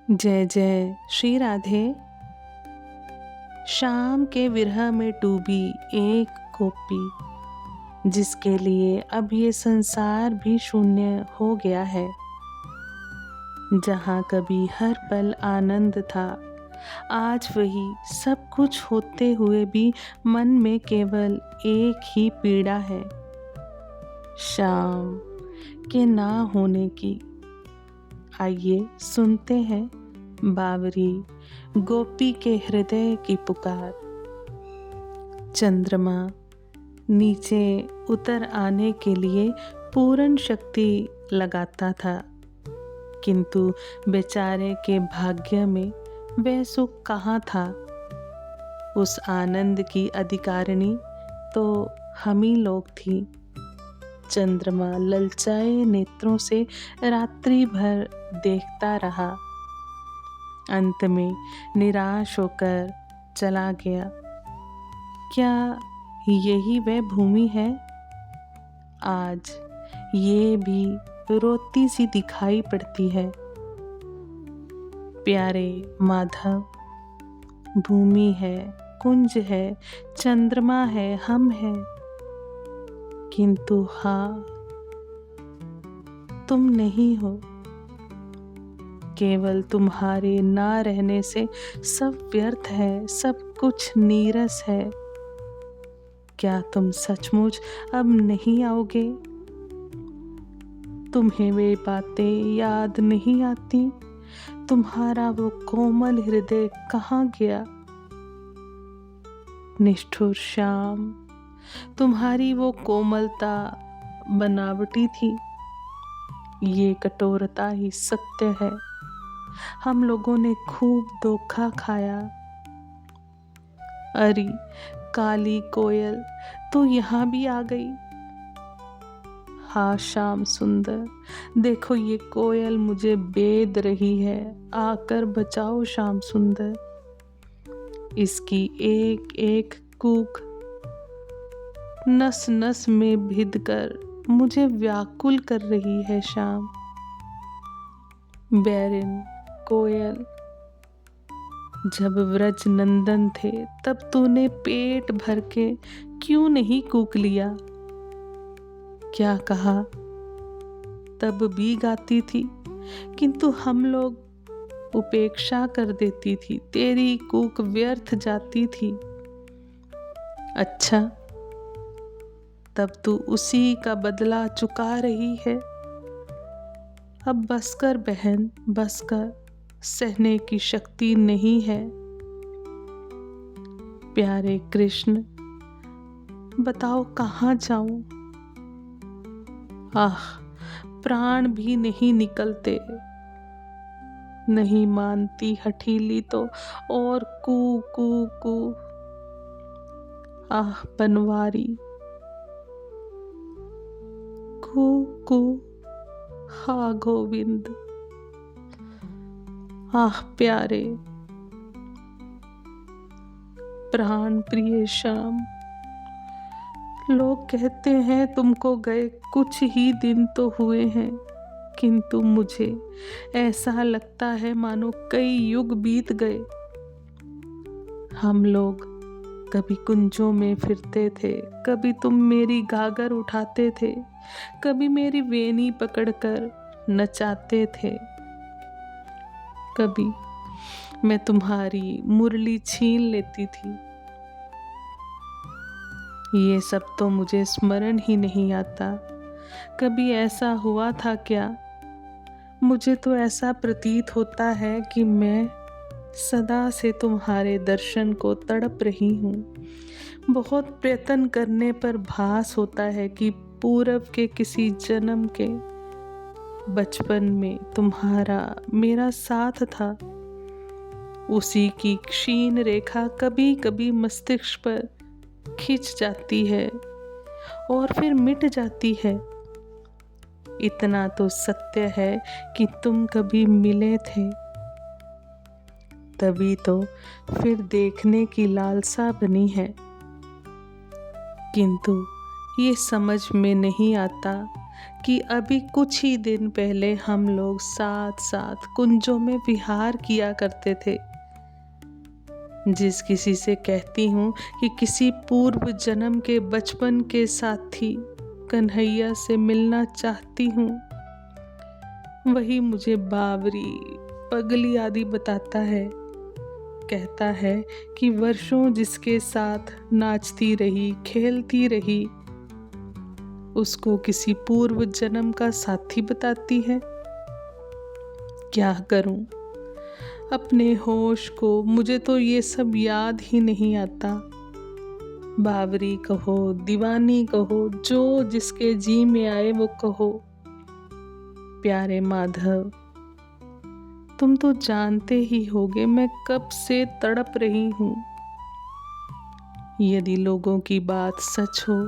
जय जय श्री राधे। शाम के विरह में डूबी एक गोपी, जिसके लिए अब ये संसार भी शून्य हो गया है। जहाँ कभी हर पल आनंद था, आज वही सब कुछ होते हुए भी मन में केवल एक ही पीड़ा है, शाम के ना होने की। आइए सुनते हैं बावरी गोपी के हृदय की पुकार। चंद्रमा नीचे उतर आने के लिए पूर्ण शक्ति लगाता था, किंतु बेचारे के भाग्य में वह सुख कहाँ था। उस आनंद की अधिकारिणी तो हम ही लोग थी। चंद्रमा ललचाए नेत्रों से रात्रि भर देखता रहा, अंत में निराश होकर चला गया। क्या यही वह भूमि है? आज ये भी रोती सी दिखाई पड़ती है। प्यारे माधव, भूमि है, कुंज है, चंद्रमा है, हम हैं, किंतु हाँ, तुम नहीं हो। केवल तुम्हारे ना रहने से सब व्यर्थ है, सब कुछ नीरस है। क्या तुम सचमुच अब नहीं आओगे? तुम्हें वे बातें याद नहीं आती? तुम्हारा वो कोमल हृदय कहाँ गया? निष्ठुर शाम, तुम्हारी वो कोमलता बनावटी थी, ये कठोरता ही सत्य है। हम लोगों ने खूब धोखा खाया। अरे काली कोयल, तू यहाँ भी आ गई। हाँ शाम सुंदर, देखो ये कोयल मुझे बेद रही है, आकर बचाओ शाम सुंदर। इसकी एक एक कूक नस नस में भिद कर मुझे व्याकुल कर रही है शाम। बैरिन कोयल, जब व्रज नंदन थे तब तूने पेट भर के क्यों नहीं कूक लिया? क्या कहा? तब भी गाती थी, किंतु हम लोग उपेक्षा कर देती थी, तेरी कूक व्यर्थ जाती थी। अच्छा, तब तू उसी का बदला चुका रही है। अब बस कर बहन, बस कर, सहने की शक्ति नहीं है। प्यारे कृष्ण, बताओ कहाँ जाऊं? आह, प्राण भी नहीं निकलते। नहीं मानती हठीली तो और कू कू कू। आह बनवारी, कू कू, हा गोविंद। आह प्यारे, प्राण प्रिय श्याम, लोग कहते हैं तुमको गए कुछ ही दिन तो हुए हैं, किंतु मुझे ऐसा लगता है मानो कई युग बीत गए। हम लोग कभी कुंजों में फिरते थे, कभी तुम मेरी गागर उठाते थे, कभी मेरी वेणी पकड़कर नचाते थे, कभी मैं तुम्हारी मुरली छीन लेती थी। ये सब तो मुझे स्मरण ही नहीं आता। कभी ऐसा हुआ था क्या? मुझे तो ऐसा प्रतीत होता है कि मैं सदा से तुम्हारे दर्शन को तड़प रही हूँ। बहुत प्रयत्न करने पर भास होता है कि पूर्व के किसी जन्म के बचपन में तुम्हारा मेरा साथ था। उसी की क्षीण रेखा कभी कभी मस्तिष्क पर खिंच जाती है और फिर मिट जाती है। इतना तो सत्य है कि तुम कभी मिले थे, तभी तो फिर देखने की लालसा बनी है। किंतु ये समझ में नहीं आता कि अभी कुछ ही दिन पहले हम लोग साथ साथ कुंजों में विहार किया करते थे। जिस किसी से कहती हूँ कि किसी पूर्व जन्म के बचपन के साथी कन्हैया से मिलना चाहती हूँ, वही मुझे बावरी पगली आदि बताता है। कहता है कि वर्षों जिसके साथ नाचती रही खेलती रही, उसको किसी पूर्व जन्म का साथी बताती है। क्या करूं अपने होश को, मुझे तो ये सब याद ही नहीं आता। बावरी कहो, दीवानी कहो, जो जिसके जी में आए वो कहो। प्यारे माधव, तुम तो जानते ही होगे मैं कब से तड़प रही हूँ। यदि लोगों की बात सच हो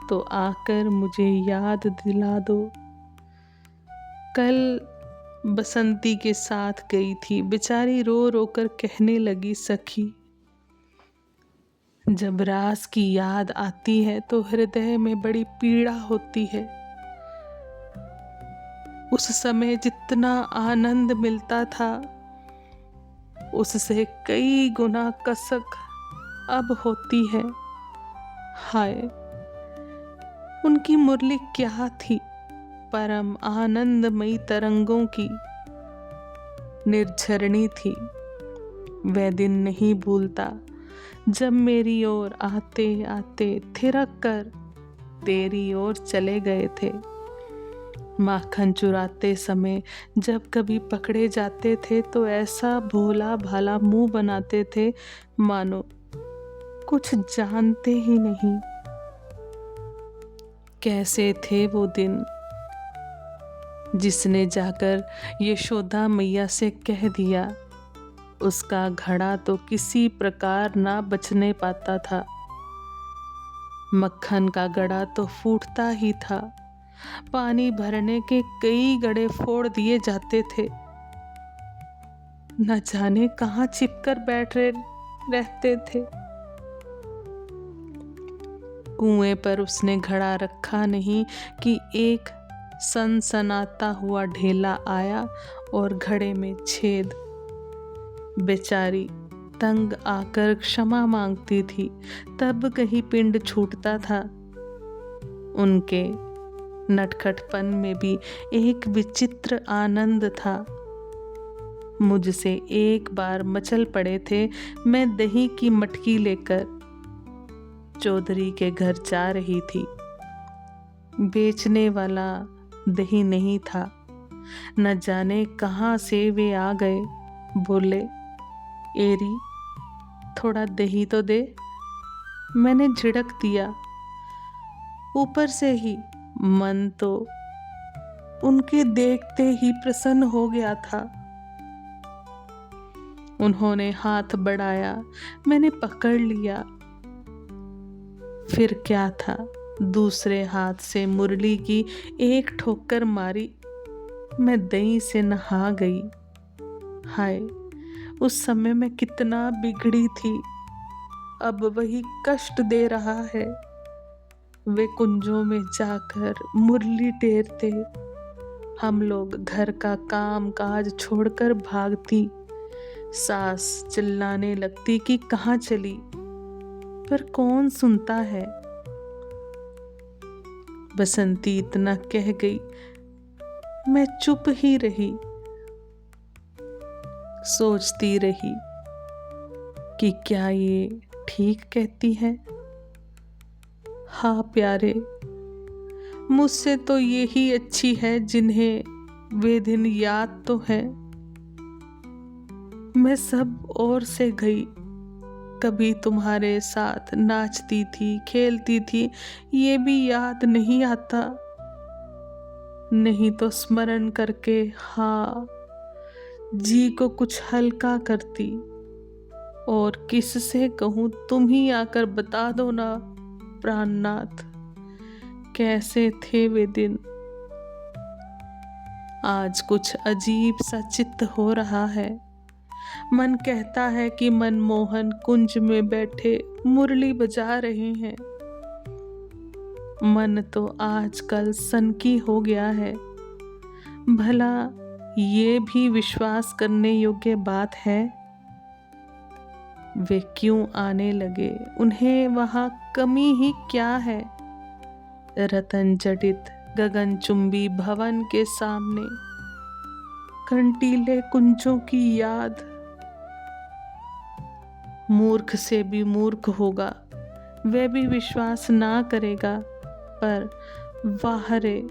तो आकर मुझे याद दिला दो। कल बसंती के साथ गई थी, बेचारी रो रो कर कहने लगी, सखी जब रास की याद आती है तो हृदय में बड़ी पीड़ा होती है। उस समय जितना आनंद मिलता था उससे कई गुना कसक अब होती है। हाय, उनकी मुरली क्या थी, परम आनंदमयी तरंगों की निर्झरणी थी। वह दिन नहीं भूलता जब मेरी ओर आते आते थिरक कर तेरी ओर चले गए थे। माखन चुराते समय जब कभी पकड़े जाते थे तो ऐसा भोला भाला मुंह बनाते थे मानो कुछ जानते ही नहीं। कैसे थे वो दिन, जिसने जाकर यशोदा मैया से कह दिया उसका घड़ा तो किसी प्रकार ना बचने पाता था। मक्खन का गड़ा तो फूटता ही था, पानी भरने के कई गड़े फोड़ दिए जाते थे। न जाने कहाँ छिपकर रहते थे। कुएं पर उसने घड़ा रखा नहीं कि एक सनसनाता हुआ ढेला आया और घड़े में छेद। बेचारी तंग आकर क्षमा मांगती थी, तब कहीं पिंड छूटता था। उनके नटखटपन में भी एक विचित्र आनंद था। मुझसे एक बार मचल पड़े थे। मैं दही की मटकी लेकर चौधरी के घर जा रही थी। बेचने वाला दही नहीं था। न जाने कहाँ से वे आ गए। बोले, एरी थोड़ा दही तो दे। मैंने झिड़क दिया। ऊपर से ही मन तो उनके देखते ही प्रसन्न हो गया था। उन्होंने हाथ बढ़ाया, मैंने पकड़ लिया। फिर क्या था, दूसरे हाथ से मुरली की एक ठोकर मारी। मैं दही से नहा गई। हाय, उस समय मैं कितना बिगड़ी थी, अब वही कष्ट दे रहा है। वे कुंजों में जाकर मुरली टेरते, हम लोग घर का काम काज छोड़कर भागती। सास चिल्लाने लगती कि कहाँ चली, पर कौन सुनता है। बसंती इतना कह गई, मैं चुप ही रही। सोचती रही कि क्या ये ठीक कहती है। हाँ प्यारे, मुझसे तो यही अच्छी है जिन्हें वे दिन याद तो है। मैं सब ओर से गई, कभी तुम्हारे साथ नाचती थी खेलती थी, ये भी याद नहीं आता। नहीं तो स्मरण करके हाँ जी को कुछ हल्का करती। और किससे कहूँ, तुम ही आकर बता दो ना प्राणनाथ, कैसे थे वे दिन। आज कुछ अजीब सा चित्त हो रहा है। मन कहता है कि मनमोहन कुंज में बैठे मुरली बजा रहे हैं। मन तो आजकल सनकी हो गया है। भला ये भी विश्वास करने योग्य बात है? वे क्यों आने लगे? उन्हें वहाँ कमी ही क्या है? रतन जडित गगनचुंबी भवन के सामने कंटीले कुंजों की याद। मूर्ख से भी मूर्ख होगा, वह भी विश्वास ना करेगा। पर वाह रे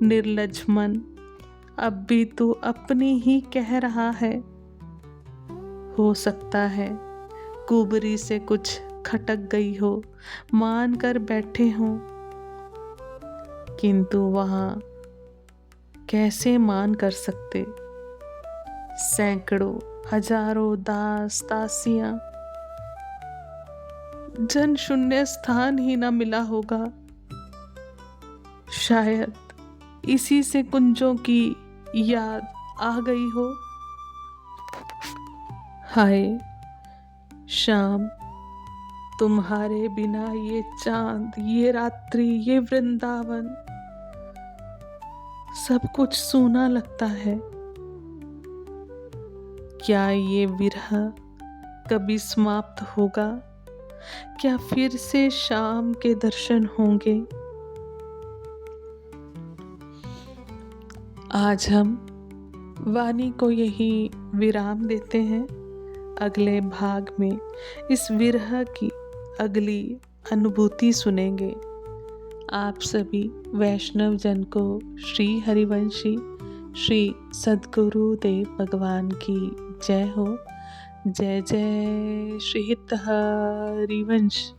निर्लज मन, अब भी तू अपनी ही कह रहा है। हो सकता है कुबरी से कुछ खटक गई हो, मान कर बैठे हो, किंतु वहाँ कैसे मान कर सकते? सैकड़ों हजारों दास दासियां, जन शून्य स्थान ही ना मिला होगा। शायद इसी से कुंजों की याद आ गई हो। हाय शाम, तुम्हारे बिना ये चांद, ये रात्रि, ये वृंदावन, सब कुछ सूना लगता है। क्या ये विरह कभी समाप्त होगा? क्या फिर से शाम के दर्शन होंगे? आज हम वाणी को यही विराम देते हैं। अगले भाग में इस विरह की अगली अनुभूति सुनेंगे। आप सभी वैष्णव जन को श्री हरिवंशी श्री सद्गुरुदेव भगवान की जय हो। जय जय श्री हित हरिवंश।